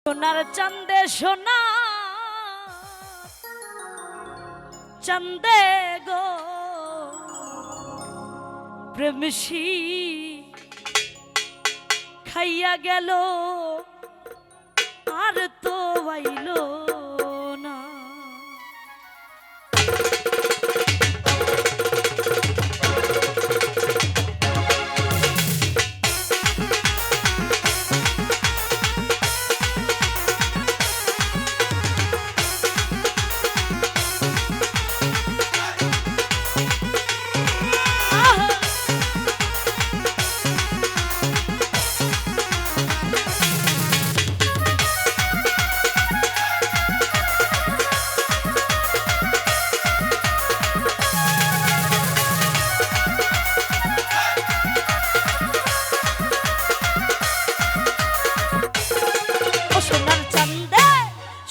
সোনার চাঁদে সোনা চাঁদে গো প্রেমসি খাইয়া গেল আর তো আইল না।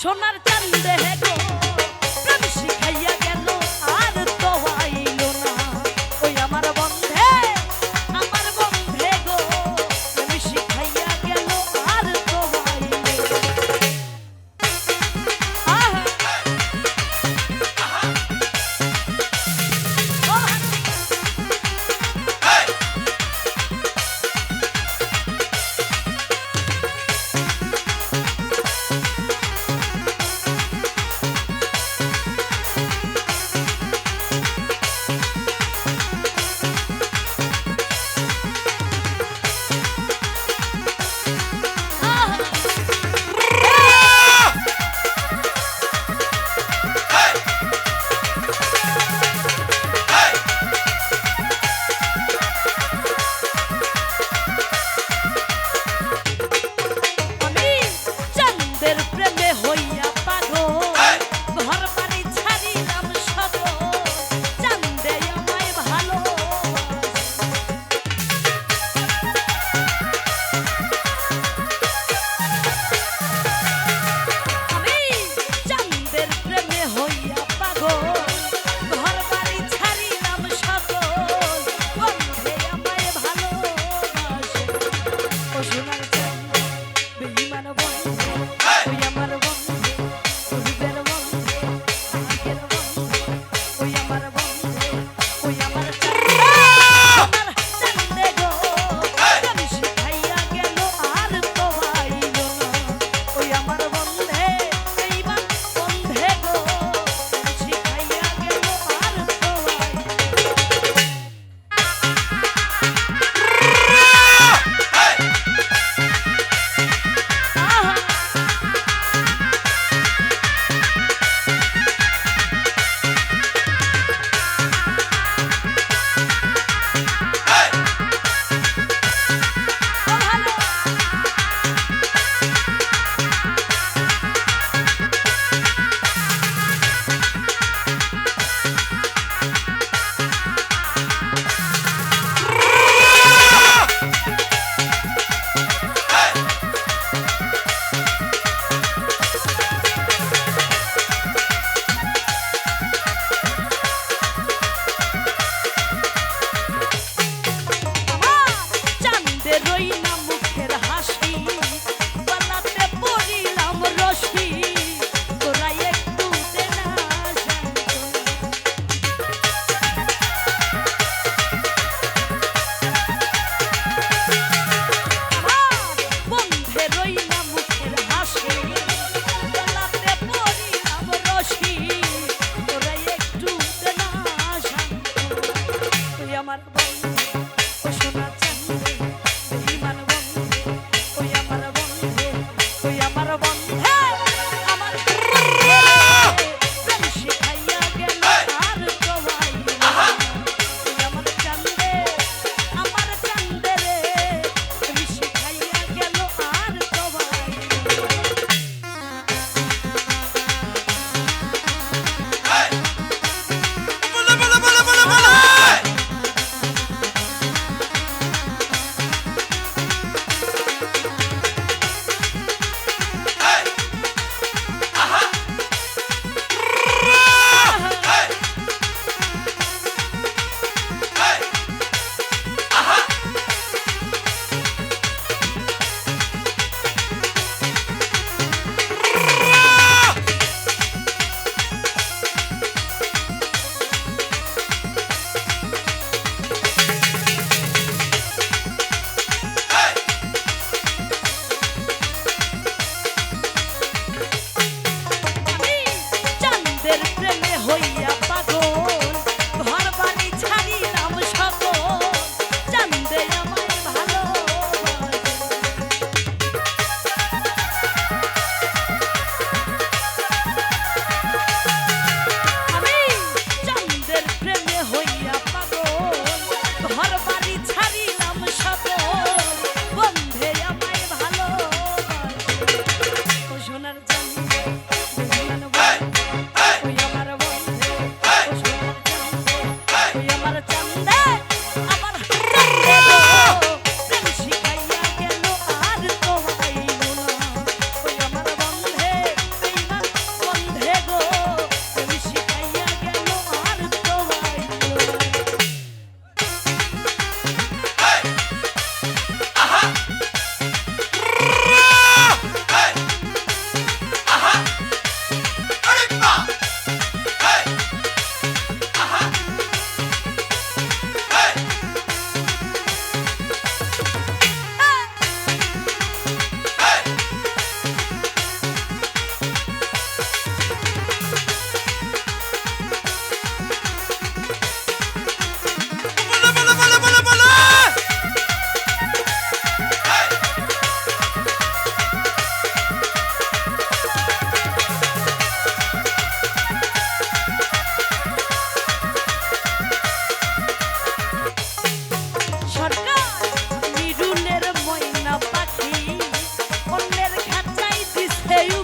সোনার চাঁদে গো প্রেমসি খাইয়া গেল আর তো আইল না। ওই আমার বন্ধে গো প্রেমসি খাইয়া গেল আর তো আইল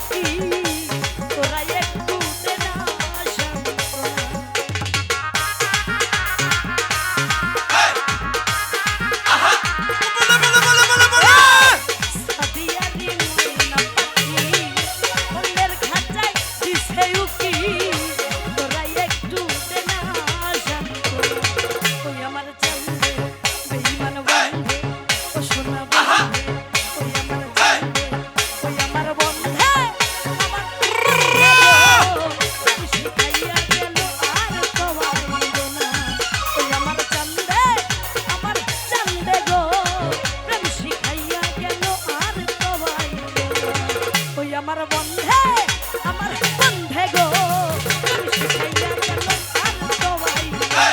কি তোরা একটু দে না সান্ত্বনা। সাদিয়ারি ময়না পাখি অন্যের খাঁচায় দিছে উকি তোরা একটু দে না সান্ত্বনা। ওই আমার চান্দে বেঈমান বন্ধে ও সোনা বন্ধে ওই আমার চান্দে ওই আমার বন্ধে আমার প্রেম শিখাইয়া গেল আর তো আইলো না। ওই আমার চান্দে গো প্রেম শিখাইয়া গেল আর তো আইলো না। ওই আমার বন্ধে গো প্রেম শিখাইয়া গেল আর তো আইলো না।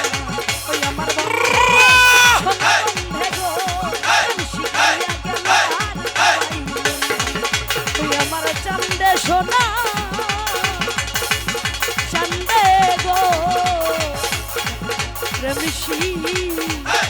ওই আমার বন্ধে গো প্রেম শিখাইয়া গেল আর তো আইলো না। ওই আমার চান্দে সোনা চান্দে গো প্রেম শিখাইয়া